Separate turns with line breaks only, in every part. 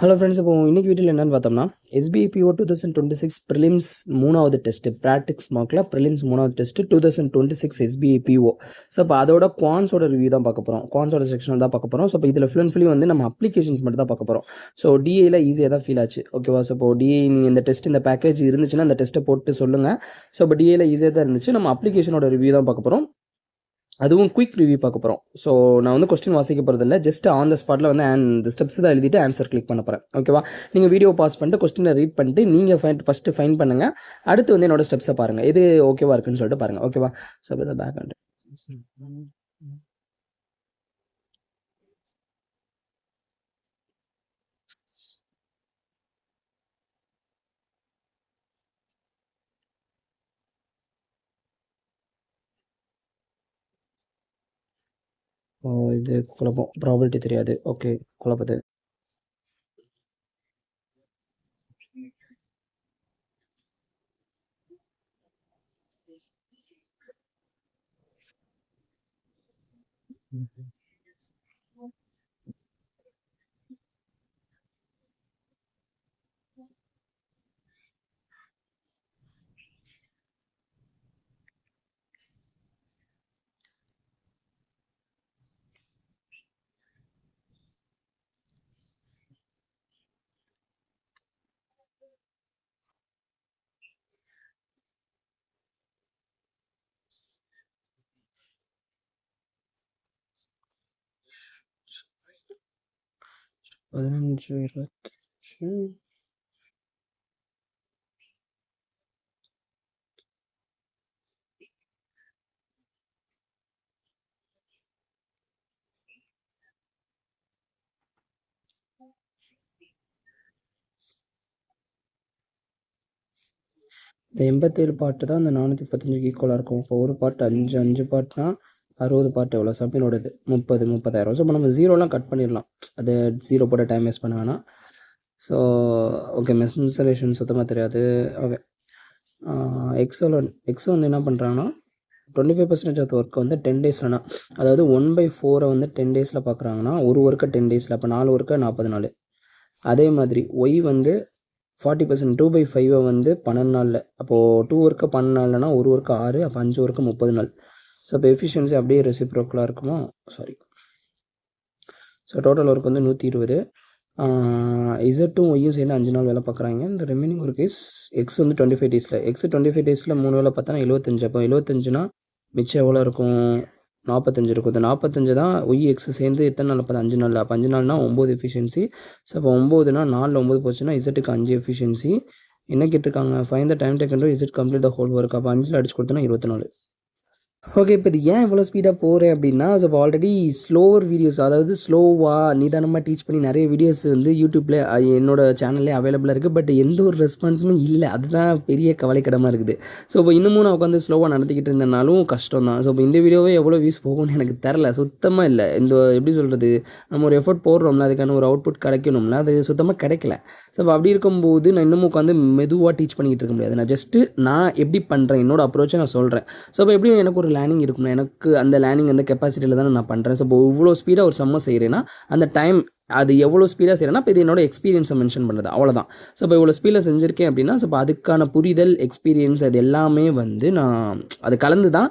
Hello friends, இப்போ இன்னைக்கு வீடியோவில் என்னென்னு பார்த்தோம்னா SBIPO 2026 ப்ரிலிம்ஸ் 3வது டெஸ்ட்டு ப்ராக்டிக்ஸ் மார்க்கில் ப்ரிலிம்ஸ் 3வது டெஸ்ட்டு 2026 SBIPO. ஸோ இப்போ அதோட குவான்ஸோட ரிவ்யூ தான் பார்க்க போகிறோம், குவான்ஸோட செக்ஷன் தான் பார்க்க போகிறோம். ஸோ இப்போ இதில் ஃபுல்லி வந்து நம்ம அப்ளிகேஷன்ஸ் மட்டும் தான் பார்க்க போகிறோம். ஸோ டிஏயில் ஈஸியாக தான் ஃபீல் ஆச்சு, ஓகேவா? ஸோ இப்போ டிஏ இந்த டெஸ்ட் இந்த பேக்கேஜ் இருந்துச்சுன்னா அந்த டெஸ்ட்டை போட்டு சொல்லுங்கள். ஸோ இப்போ டிஏயில் ஈஸியாக தான் இருந்துச்சு. நம்ம அப்ளிகேஷனோட ரிவ்யூ தான் பார்க்க போகிறோம், அதுவும் குயிக் ரிவ்யூ பார்க்க போகிறோம். ஸோ நான் வந்து கொஸ்டின் வாசிக்க போகிறது இல்லை, ஜஸ்ட் ஆன் த ஸ்பாட்டில் வந்து இந்த ஸ்டெப்ஸ் தான் எழுதிட்டு ஆன்சர் கிளிக் பண்ண போகிறேன், ஓகேவா? நீங்கள் வீடியோ பாஸ் பண்ணிட்டு கொஸ்டினை ரீட் பண்ணிட்டு நீங்கள் ஃபஸ்ட்டு ஃபைன் பண்ணுங்கள். அடுத்து வந்து என்னோட ஸ்டெப்ஸை பாருங்கள், இது ஓகேவா இருக்குன்னு சொல்லிட்டு பாருங்கள், ஓகேவா? ஸோ இப்போ பேக் வந்து இது குழப்பம், ப்ராபபிலிட்டி தெரியாது, ஓகே குழப்பது. பதினஞ்சு 20 இந்த 87 பாட்டு தான் இந்த 435 ஈக்குவலாக இருக்கும். இப்போ ஒரு பாட்டு 5 பாட்டுனா 60 பாட்டு எவ்வளோ? சப்பினோடது 30,000. ஸோ இப்போ நம்ம ஜீரோலாம் கட் பண்ணிடலாம், அது ஜீரோ போட்ட டைம் வேஸ்ட் பண்ண வேணாம். ஸோ ஓகே, மென்சுரேஷன் சுத்தமாக தெரியாது. ஓகே, எக்ஸோ வந்து என்ன பண்ணுறாங்கன்னா 25% ஆஃப் ஒர்க்கை வந்து 10 டேஸ்லனா, அதாவது 1/4 வந்து 10 டேஸில் பார்க்குறாங்கன்னா ஒரு ஒர்க்கை 10 டேஸில், அப்போ 4 ஒர்க்கை 40 நாள். அதே மாதிரி ஒய் வந்து 40% 2/5 வந்து 12 நாளில், அப்போது 2 ஒர்க்கை 12 நாள்னா ஒரு ஒர்க்கு 6, அப்போ 5 ஒர்க்கு 30 நாள். ஸோ இப்போ எஃபிஷியன்சி அப்படியே ரெசிப்ரோக்கலாக இருக்குமா? சாரி. ஸோ டோட்டல் ஒர்க் வந்து 120. இசட்டும் ஒய்யும் சேர்ந்து 5 நாள் வேலை பார்க்குறாங்க. இந்த ரிமைனிங் ஒர்க் இஸ் எக்ஸ் வந்து 25 டேஸில், எக்ஸ் 25 டேஸில் 3 வேலை பார்த்தா 75. அப்போ 75னா மிச்சம் எவ்வளோ இருக்கும்? 45 இருக்கும். இந்த 45 தான் ஒய் எக்ஸ் சேர்ந்து எத்தனை நாள்? அப்போ 5 நாள். அப்போ 5 நாள்னா 9 எஃபிஷியன்சி. ஸோ அப்போ 9னா 4ல் 9 போச்சுன்னா இசட்டுக்கு 5 எஃபிஷியன்சி. என்ன கேட்டிருக்காங்க? Find the time taken to Z complete the whole work. அப்போ 5ல் அடிச்சு கொடுத்தோன்னா 24. ஓகே, இப்போ இது ஏன் இவ்வளோ ஸ்பீடாக போகிறேன் அப்படின்னா, ஸோ இப்போ ஆல்ரெடி ஸ்லோவர் வீடியோஸ், அதாவது ஸ்லோவாக நிதானமாக டீச் பண்ணி நிறைய வீடியோஸ் வந்து யூடியூப்பில் என்னோட சேனல்லே அவைலபிளாக இருக்குது. பட் எந்த ஒரு ரெஸ்பான்ஸுமே இல்லை, அதுதான் பெரிய கவலைக்கிடமாக இருக்குது. ஸோ இப்போ இன்னமும் நான் உட்காந்து ஸ்லோவாக நடத்திக்கிட்டு இருந்தனாலும் கஷ்டம் தான். ஸோ இப்போ இந்த வீடியோவே எவ்வளோ வியூஸ் போகும்னு எனக்கு தெரில, சுத்தமாக இல்லை. இந்த எப்படி சொல்கிறது, நம்ம ஒரு எஃபர்ட் போடுறோம்ல, அதுக்கான ஒரு அவுட்புட் கிடைக்கணும்ல, அது சுத்தமாக கிடைக்கல. ஸோ இப்போ அப்படி இருக்கும்போது நான் இன்னமும் உட்காந்து மெதுவாக டீச் பண்ணிக்கிட்டு இருக்க முடியாது. நான் ஜஸ்ட்டு நான் எப்படி பண்ணுறேன், என்னோட அப்ரோச்சை நான் சொல்கிறேன். ஸோ இப்போ எப்படியும் எனக்கு ஒரு லேர்னிங் இருக்கணும், எனக்கு அந்த லேர்னிங் அந்த கெப்பாசிட்டியில் தானே நான் பண்ணுறேன். ஸோ இப்போ இவ்வளோ ஸ்பீடாக ஒரு சம்ம செய்கிறேன்னா அந்த டைம் அது எவ்வளோ ஸ்பீடாக செய்கிறேன்னா, இப்போ இது என்னோட எக்ஸ்பீரியன்ஸை மென்ஷன் பண்ணுறது, அவ்வளோதான். ஸோ இப்போ இவ்வளோ ஸ்பீடில் செஞ்சுருக்கேன் அப்படின்னா, ஸோ இப்போ அதுக்கான புரிதல், எக்ஸ்பீரியன்ஸ், அது எல்லாமே வந்து நான் அது கலந்து தான்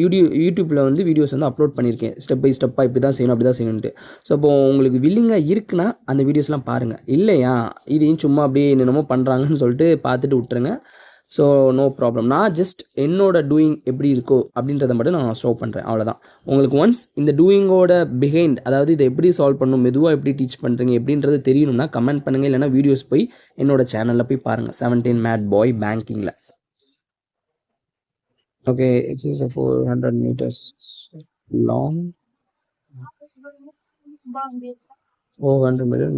யூடியூப்பில் வந்து வீடியோஸ் வந்து அப்லோட் பண்ணியிருக்கேன். ஸ்டெப் பை ஸ்டெப்பாக இப்படி தான் செய்யணும், அப்படி தான் செய்யணுன்ட்டு. ஸோ இப்போ உங்களுக்கு வில்லிங்காக இருக்குன்னா அந்த வீடியோஸ்லாம் பாருங்கள். இல்லையா, இதையும் சும்மா அப்படியே என்னென்னமோ பண்ணுறாங்கன்னு சொல்லிட்டு பார்த்துட்டு விட்டுருங்க. So no problem. நான் ஜஸ்ட் என்னோட டூயிங் எப்படி இருக்கோ அப்படின்றத மட்டும் நான் ஷோ பண்ணுறேன், அவ்வளோதான். உங்களுக்கு ஒன்ஸ் இந்த டூயிங்கோட பிஹைண்ட், அதாவது இதை எப்படி சால்வ் பண்ணணும், மெதுவாக எப்படி டீச் பண்ணுறீங்க எப்படின்றது தெரியணும்னா கமெண்ட் பண்ணுங்கள், இல்லைனா வீடியோஸ் போய் என்னோட சேனலில் போய் பாருங்கள், 17 மேட் பாய் பேங்கிங்கில். Okay, it's is 400 meters long, 400 meters.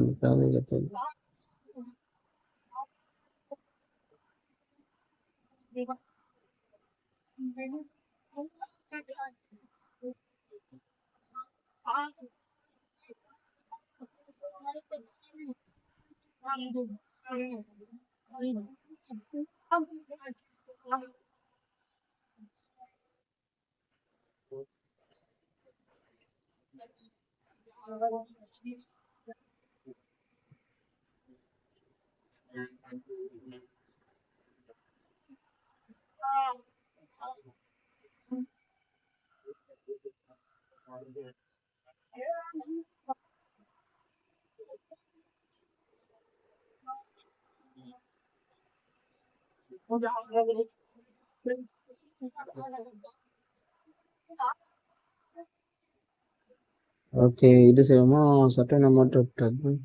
Okay, இது செய்வோமா? சர்டன் அமௌண்ட் ஆஃப் டபுள்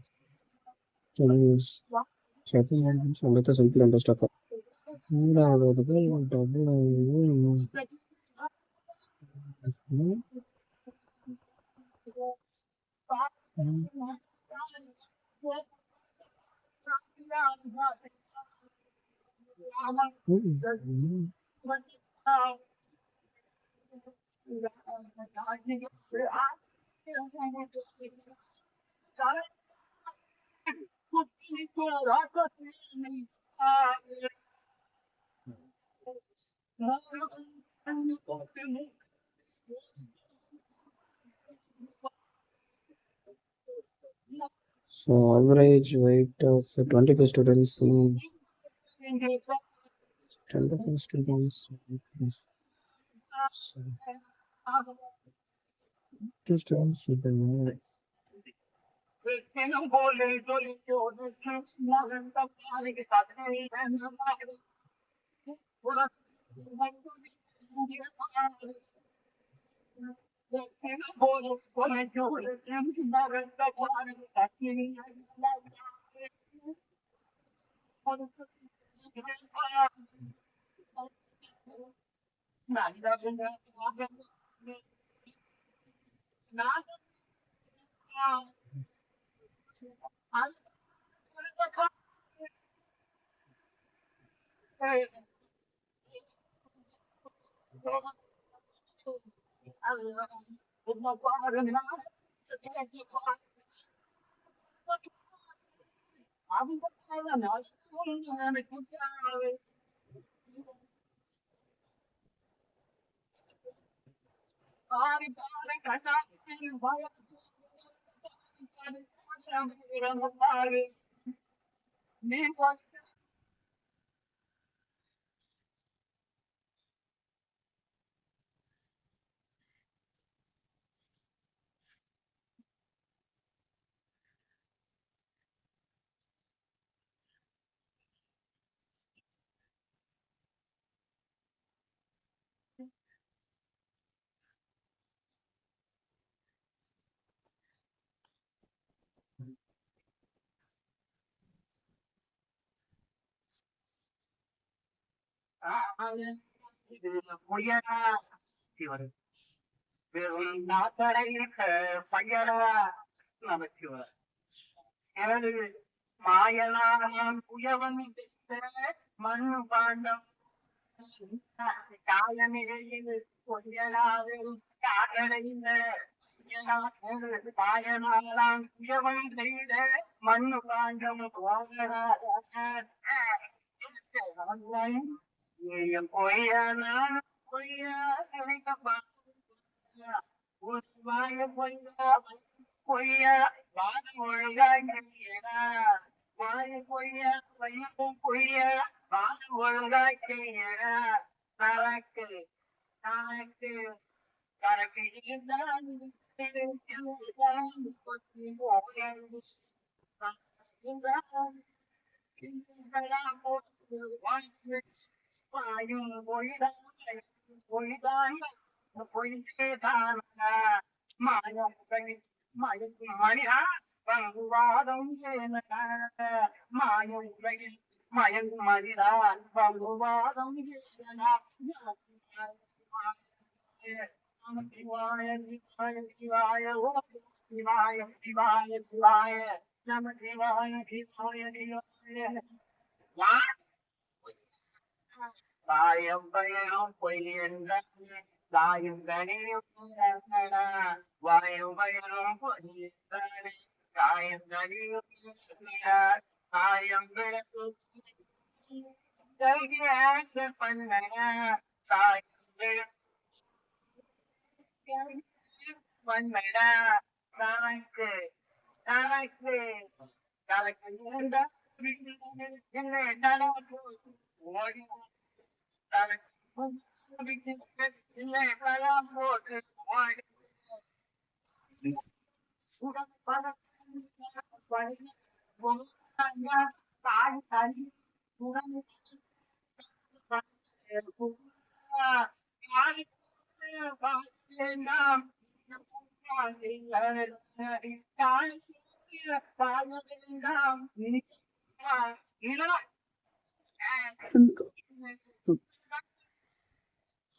சொல்லிட்டு சிம்பிள் இன்ட்ரெஸ்ட் ஆகும். மூணாவதுக்கு double so average weight of 25 students in 25 students. So, 2 students with the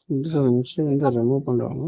இந்த விஷயம் வந்து ரிமூவ் பண்ணுறாங்க.